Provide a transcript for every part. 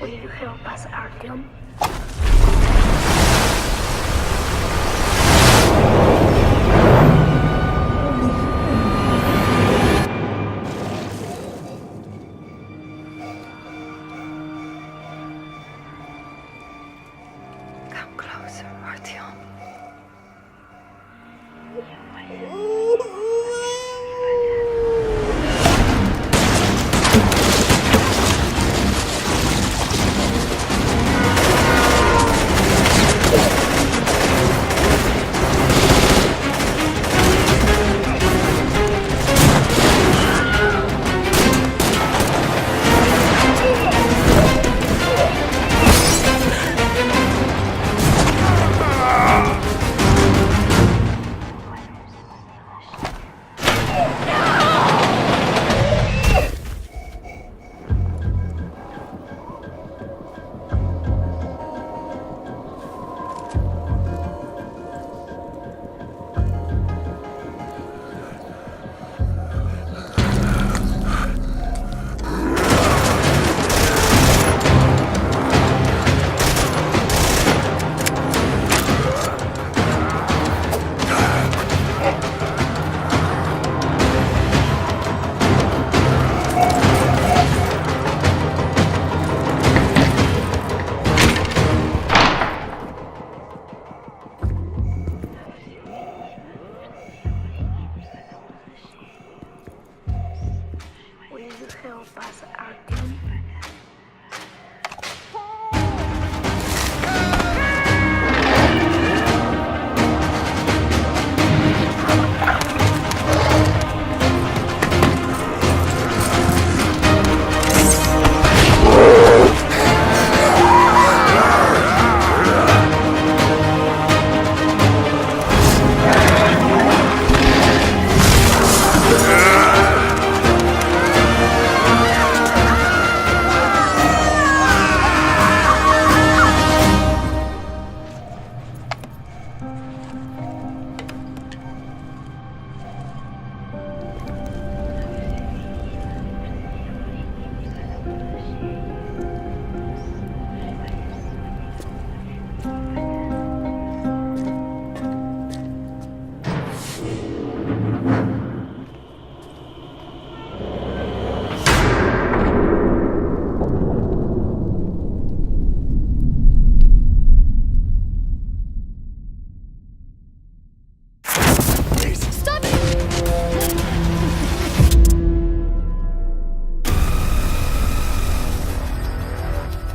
Will you help us, Artyom? Come closer, Artyom.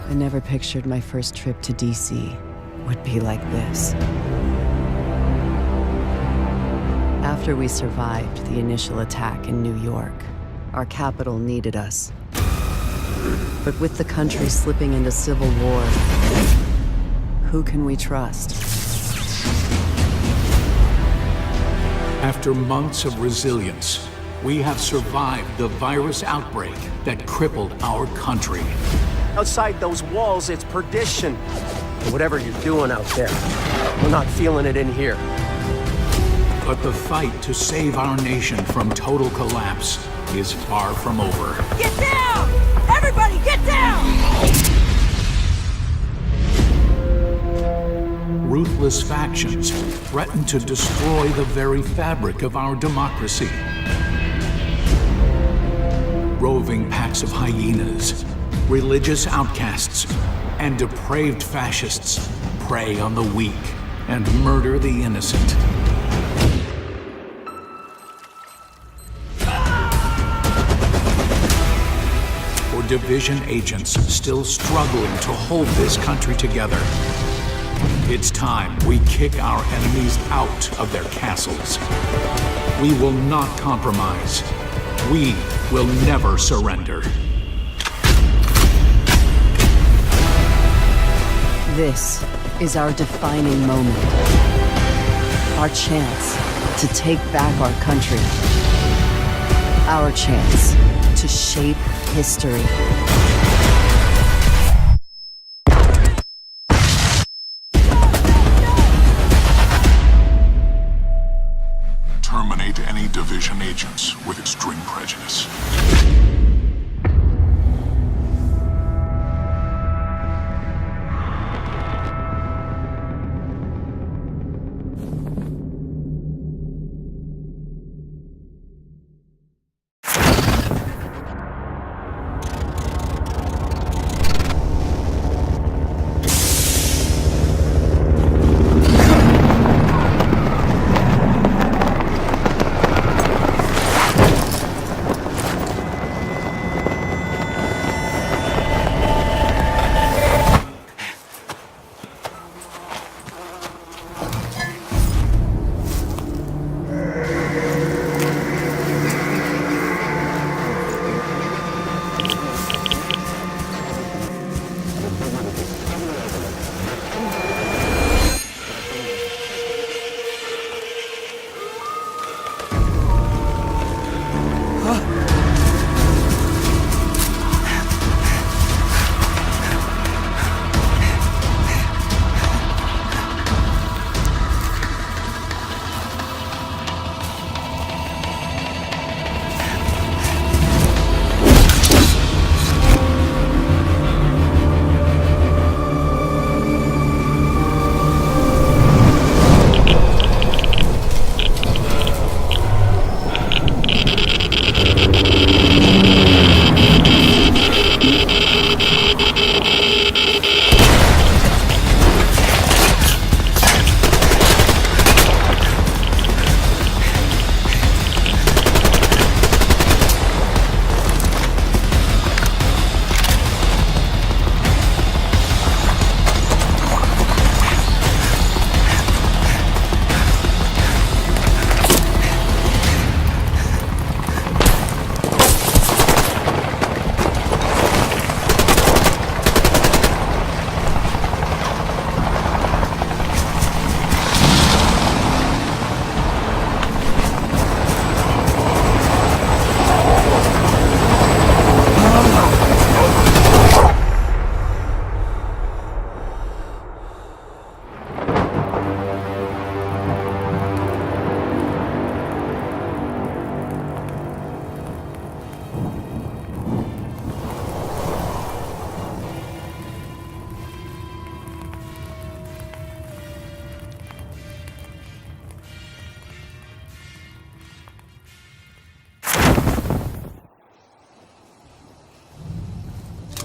I never pictured my first trip to DC would be like this. After we survived the initial attack in New York, our capital needed us. But with the country slipping into civil war, who can we trust? After months of resilience, we have survived the virus outbreak that crippled our country. Outside those walls, it's perdition. And whatever you're doing out there, we're not feeling it in here. But the fight to save our nation from total collapse is far from over. Get down! Everybody get down! Ruthless factions threaten to destroy the very fabric of our democracy. Roving packs of hyenas, religious outcasts, and depraved fascists prey on the weak and murder the innocent. For Division agents still struggling to hold this country together, it's time we kick our enemies out of their castles. We will not compromise. We will never surrender. This is our defining moment. Our chance to take back our country. Our chance to shape history. Terminate any Division agents with extreme prejudice.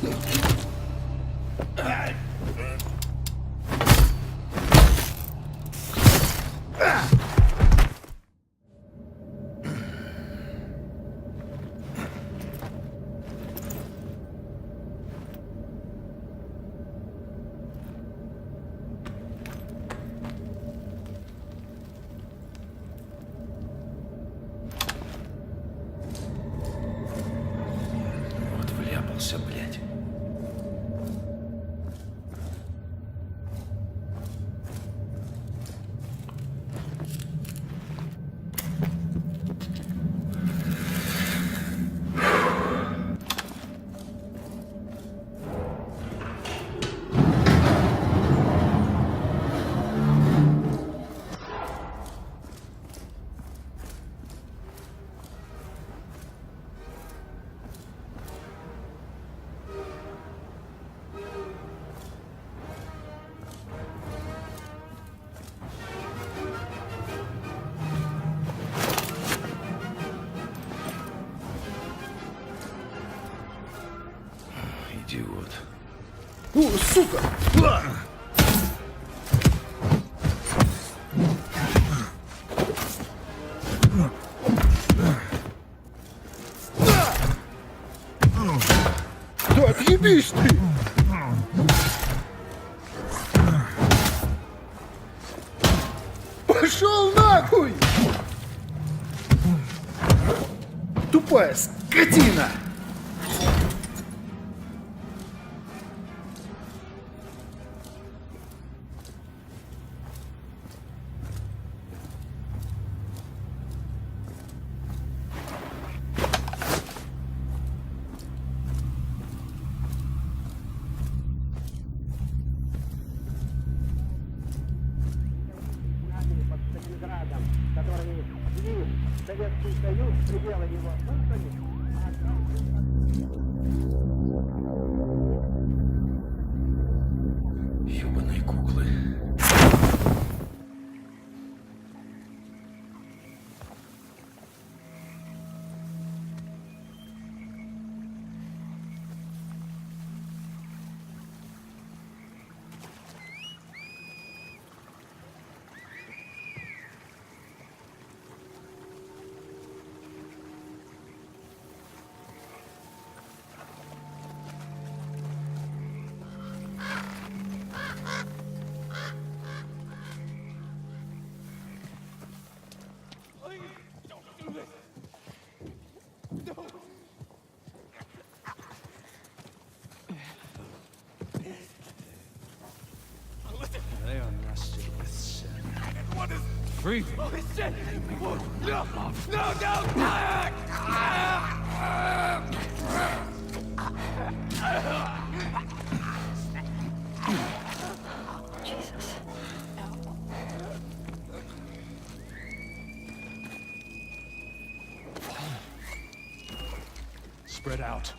Вот вляпался, блядь. Идиот. О, сука! Да отъебись ты! Пошел нахуй! Тупая скотина! Ёбаные куклы. They are nested with sin. What is breathing? Holy shit! No! No! Jesus. Spread out.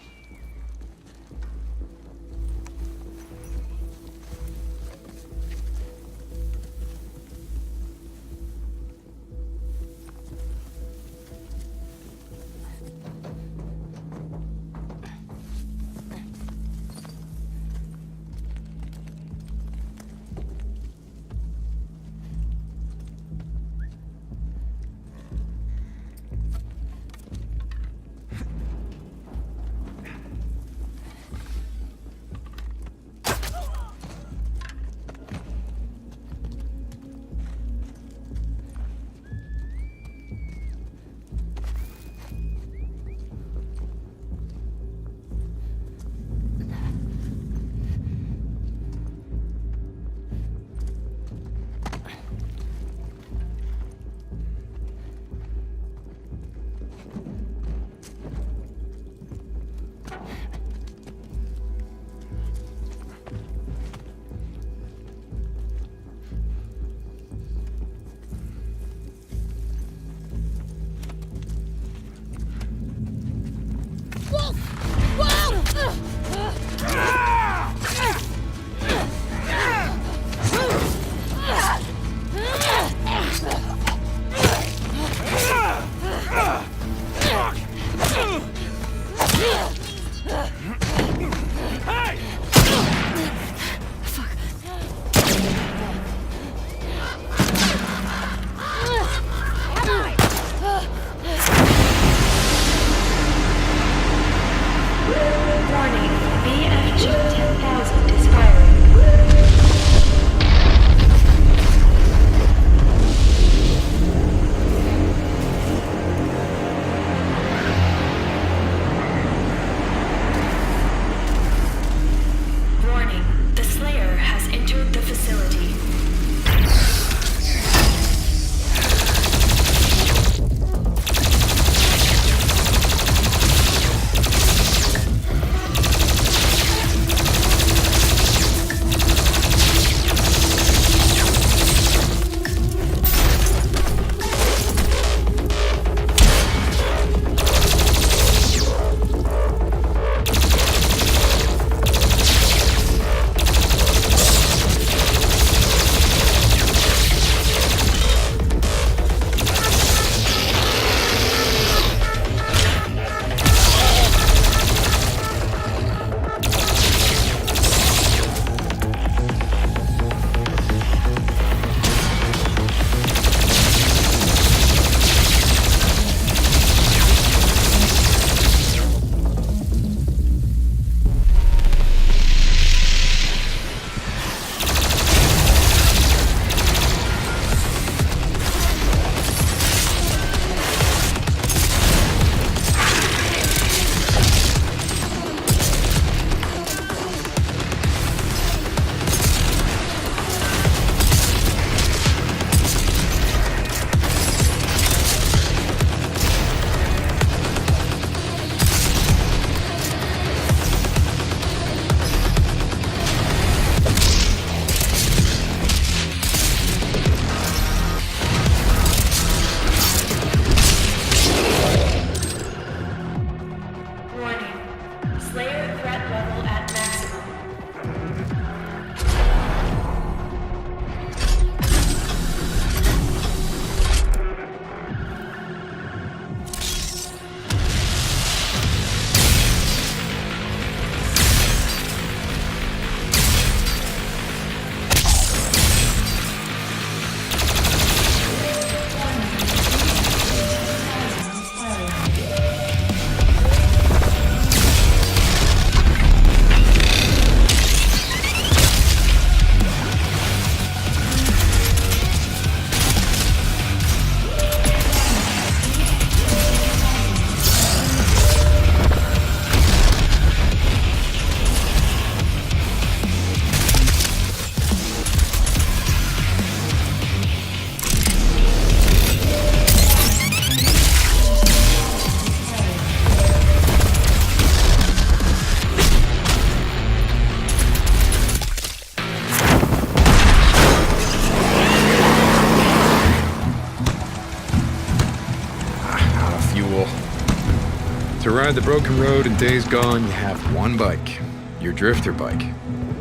To ride the broken road in days gone, you have one bike, your drifter bike.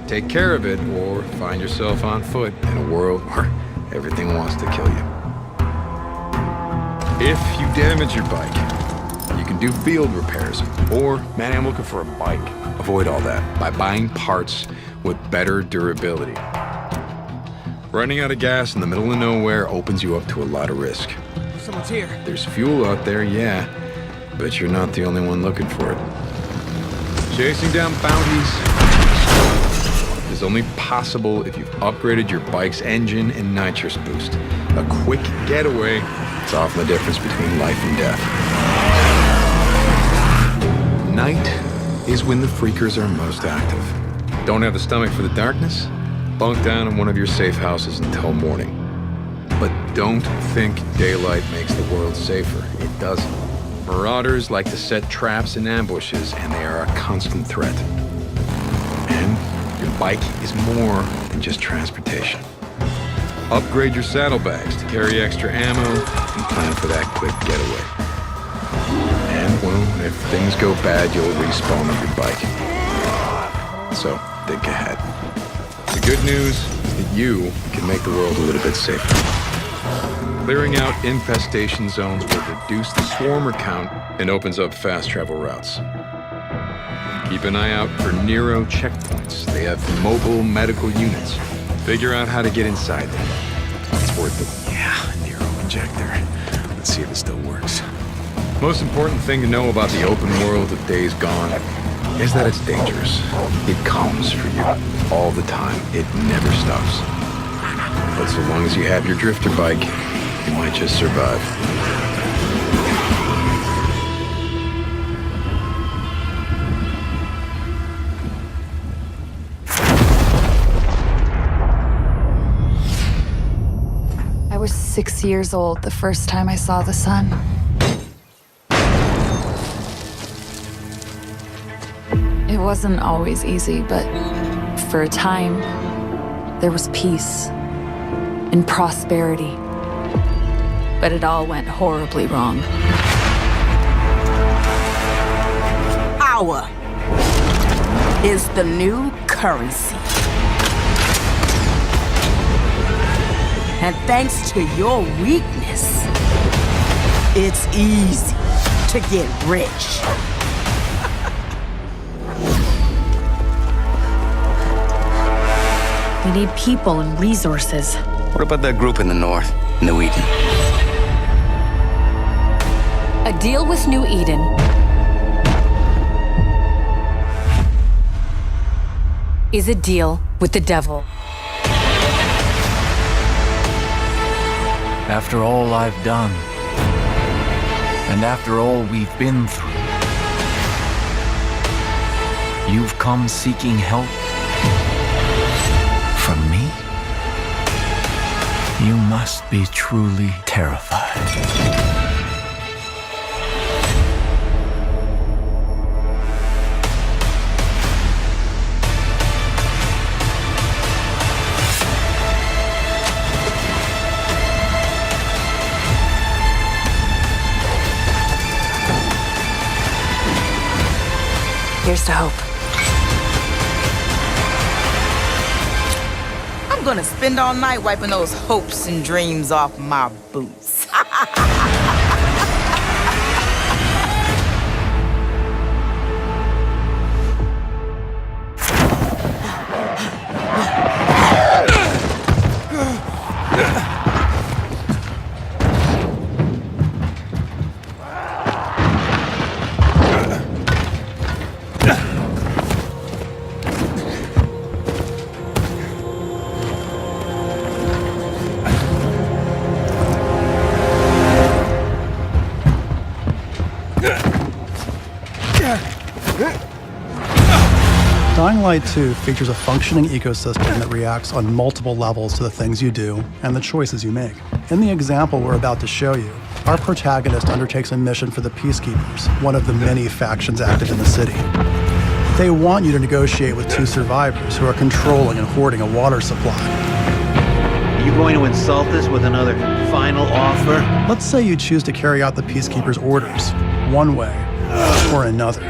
Take care of it or find yourself on foot in a world where everything wants to kill you. If you damage your bike, you can do field repairs. Or, man, I'm looking for a bike. Avoid all that by buying parts with better durability. Running out of gas in the middle of nowhere opens you up to a lot of risk. Someone's here. There's fuel out there, yeah, but you're not the only one looking for it. Chasing down bounties is only possible if you've upgraded your bike's engine and nitrous boost. A quick getaway is often the difference between life and death. Night is when the freakers are most active. Don't have the stomach for the darkness? Bunk down in one of your safe houses until morning. But don't think daylight makes the world safer. It doesn't. Marauders like to set traps and ambushes, and they are a constant threat. And your bike is more than just transportation. Upgrade your saddlebags to carry extra ammo and plan for that quick getaway. And, well, if things go bad, you'll respawn on your bike. So, think ahead. The good news is that you can make the world a little bit safer. Clearing out infestation zones will reduce the swarmer count and opens up fast travel routes. Keep an eye out for Nero checkpoints. They have mobile medical units. Figure out how to get inside them. It's worth it. Yeah, Nero injector. Let's see if it still works. Most important thing to know about the open world of Days Gone is that it's dangerous. It comes for you all the time. It never stops. But so long as you have your drifter bike, you might just survive. I was 6 years old the first time I saw the sun. It wasn't always easy, but for a time, there was peace and prosperity. But it all went horribly wrong. Power is the new currency. And thanks to your weakness, it's easy to get rich. We need people and resources. What about that group in the north, New Eden? A deal with New Eden is a deal with the devil. After all I've done, and after all we've been through, you've come seeking help from me? You must be truly terrified. Here's to hope. I'm gonna spend all night wiping those hopes and dreams off my boots. Dying Light 2 features a functioning ecosystem that reacts on multiple levels to the things you do and the choices you make. In the example we're about to show you, our protagonist undertakes a mission for the Peacekeepers, one of the many factions active in the city. They want you to negotiate with two survivors who are controlling and hoarding a water supply. Are you going to insult us with another final offer? Let's say you choose to carry out the Peacekeepers' orders. One way, or another.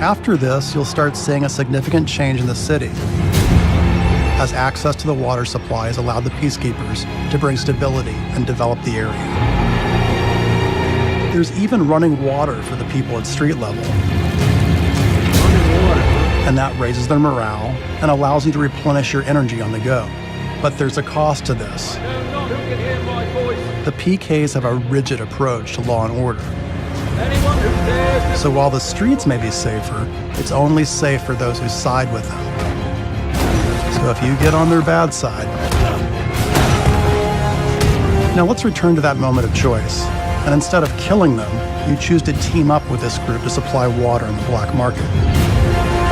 After this, you'll start seeing a significant change in the city, as access to the water supply has allowed the peacekeepers to bring stability and develop the area. There's even running water for the people at street level. And that raises their morale and allows you to replenish your energy on the go. But there's a cost to this. The PKs have a rigid approach to law and order. So while the streets may be safer, it's only safe for those who side with them. So if you get on their bad side... Now let's return to that moment of choice. And instead of killing them, you choose to team up with this group to supply water in the black market.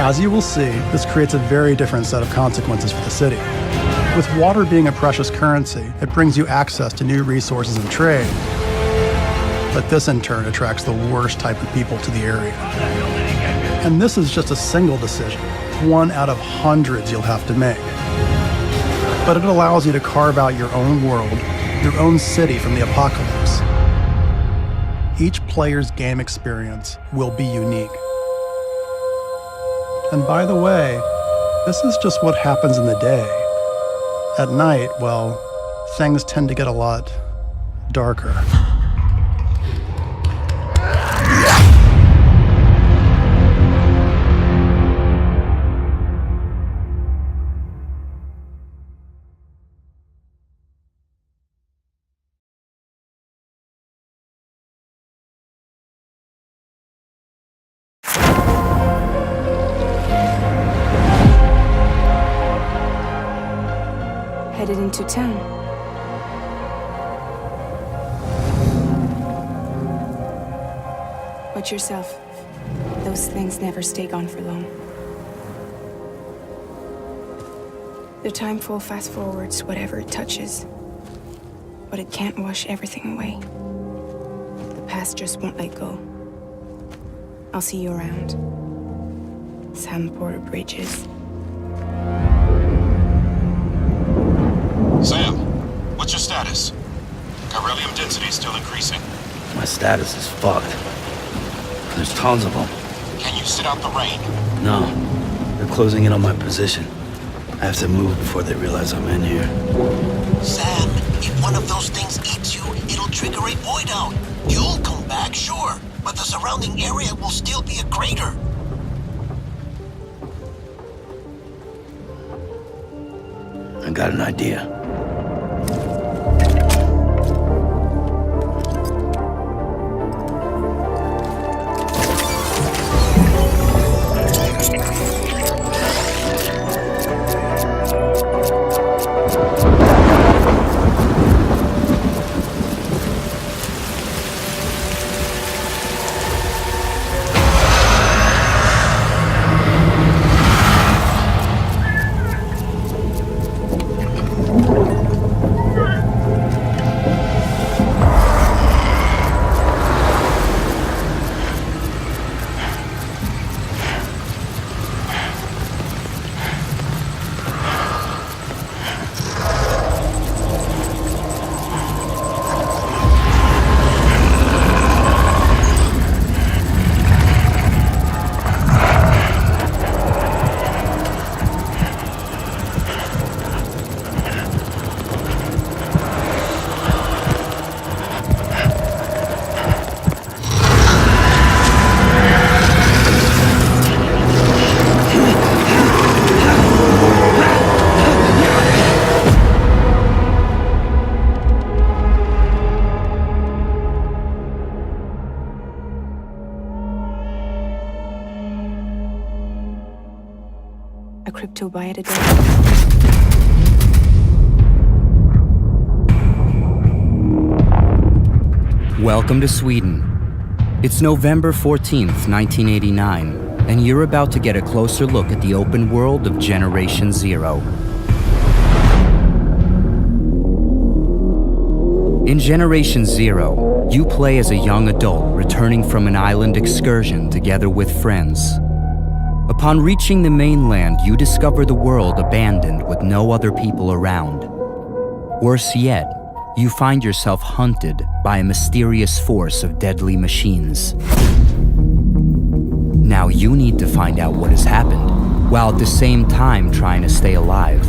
As you will see, this creates a very different set of consequences for the city. With water being a precious currency, it brings you access to new resources and trade. But this in turn attracts the worst type of people to the area. And this is just a single decision, one out of hundreds you'll have to make. But it allows you to carve out your own world, your own city from the apocalypse. Each player's game experience will be unique. And by the way, this is just what happens in the day. At night, well, things tend to get a lot darker. Headed into town. Watch yourself. Those things never stay gone for long. The timefall fast forwards whatever it touches, but it can't wash everything away. The past just won't let go. I'll see you around. Sam Porter Bridges. Sam, what's your status? Chiralium density is still increasing. My status is fucked. There's tons of them. Can you sit out the rain? No. They're closing in on my position. I have to move before they realize I'm in here. Sam, if one of those things eats you, it'll trigger a void out. You'll come back, sure, but the surrounding area will still be a crater. I got an idea. A crypto buy at a day. Welcome to Sweden. It's November 14th, 1989, and you're about to get a closer look at the open world of Generation Zero. In Generation Zero, you play as a young adult returning from an island excursion together with friends. Upon reaching the mainland, you discover the world abandoned with no other people around. Worse yet, you find yourself hunted by a mysterious force of deadly machines. Now you need to find out what has happened, while at the same time trying to stay alive,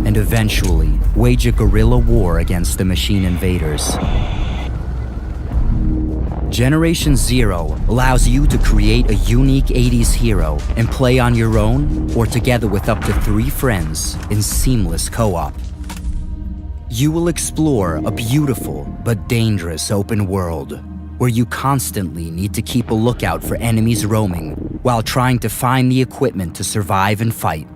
and eventually wage a guerrilla war against the machine invaders. Generation Zero allows you to create a unique 80s hero and play on your own or together with up to 3 friends in seamless co-op. You will explore a beautiful but dangerous open world where you constantly need to keep a lookout for enemies roaming while trying to find the equipment to survive and fight.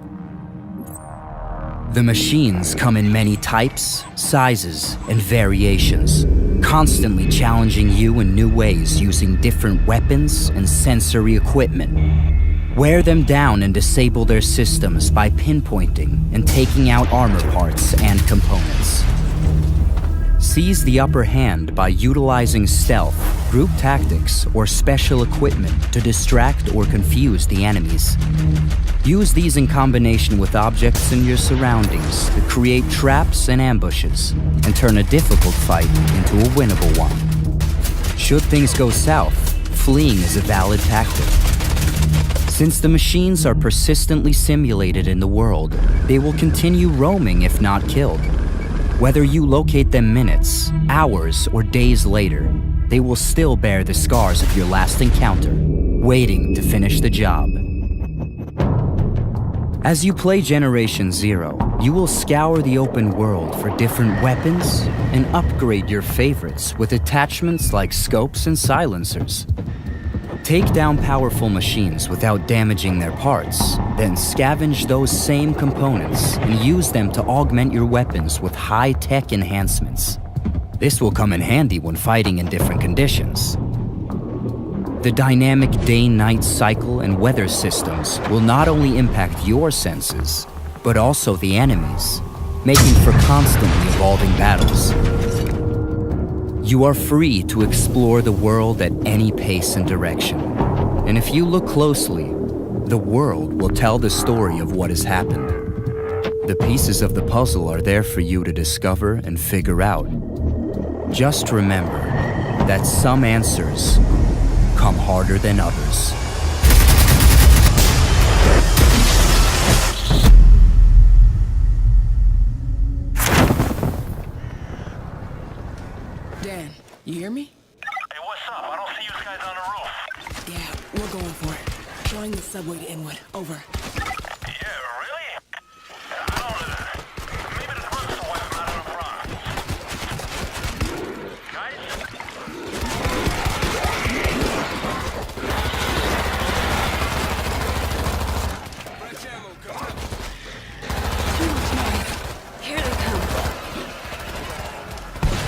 The machines come in many types, sizes, and variations, constantly challenging you in new ways using different weapons and sensory equipment. Wear them down and disable their systems by pinpointing and taking out armor parts and components. Seize the upper hand by utilizing stealth, group tactics, or special equipment to distract or confuse the enemies. Use these in combination with objects in your surroundings to create traps and ambushes, and turn a difficult fight into a winnable one. Should things go south, fleeing is a valid tactic. Since the machines are persistently simulated in the world, they will continue roaming if not killed. Whether you locate them minutes, hours, or days later, they will still bear the scars of your last encounter, waiting to finish the job. As you play Generation Zero, you will scour the open world for different weapons and upgrade your favorites with attachments like scopes and silencers. Take down powerful machines without damaging their parts, then scavenge those same components and use them to augment your weapons with high-tech enhancements. This will come in handy when fighting in different conditions. The dynamic day-night cycle and weather systems will not only impact your senses, but also the enemies, making for constantly evolving battles. You are free to explore the world at any pace and direction. And if you look closely, the world will tell the story of what has happened. The pieces of the puzzle are there for you to discover and figure out. Just remember that some answers come harder than others. Dan, you hear me? Hey, what's up? I don't see you guys on the roof. Yeah, we're going for it. Flying the subway to Inwood. Over. Yeah, really? I don't... Maybe the roots are wiping out of the front. Guys? Fresh ammo coming. Too much noise. Here they come.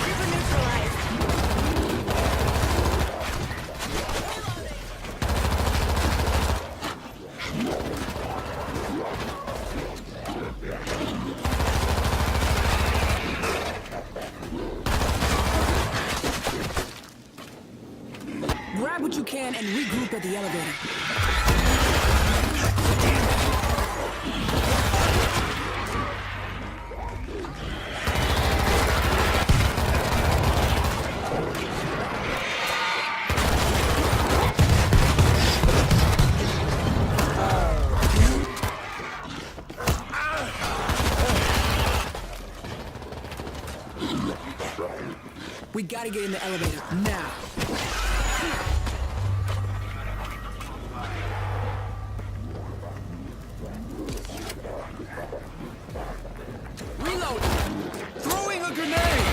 Creeper neutralized. Grab what you can and regroup at the elevator. We gotta get in the elevator, now. Reload! Throwing a grenade!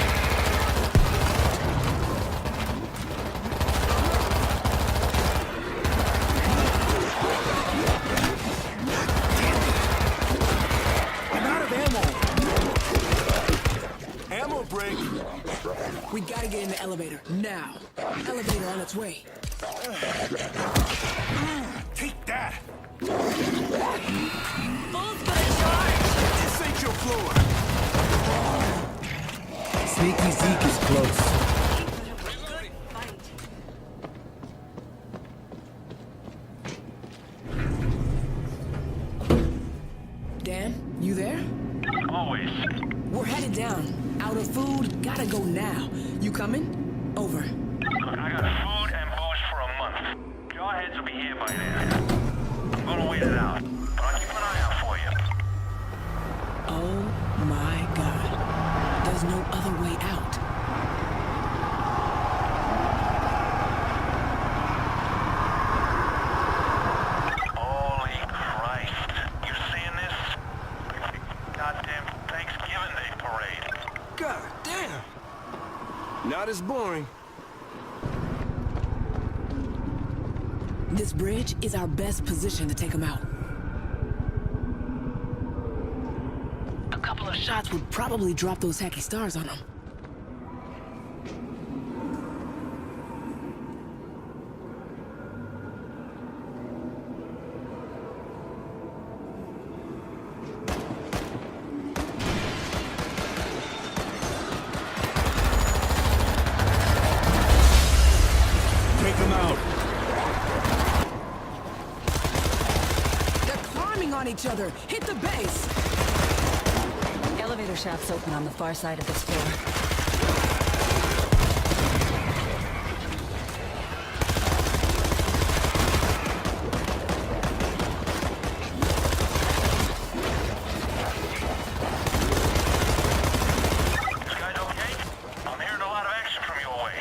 I'm out of ammo. Ammo break. We gotta get in the elevator, now. Elevator on its way. Take that. Bull's gonna charge! This ain't your floor. Sneaky Zeke is close. Dan, you there? Always. We're headed down. Out of food, gotta gotta go now. You coming? Over. Look, I got food and booze for a month. Jarheads will be here by then. I'm gonna wait it out, but I'll keep an eye out for you. Oh my god. There's no other way out. Holy Christ. You seeing this? Goddamn Thanksgiving Day parade. God damn. Not as boring. This bridge is our best position to take them out. A couple of shots would probably drop those hacky stars on them. Take them out. On each other. Hit the base. Elevator shaft's open on the far side of this floor. You guys okay? I'm hearing a lot of action from your way.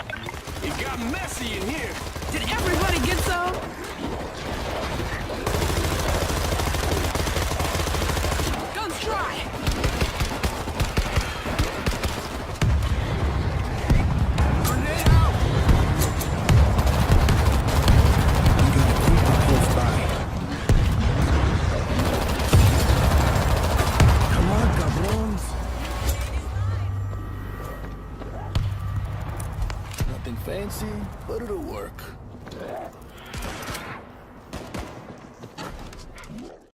It got messy in here. Did everybody get some? Guns dry. Grenade out. We gotta keep it close by. Come on, cabrons. Nothing fancy, but it'll work.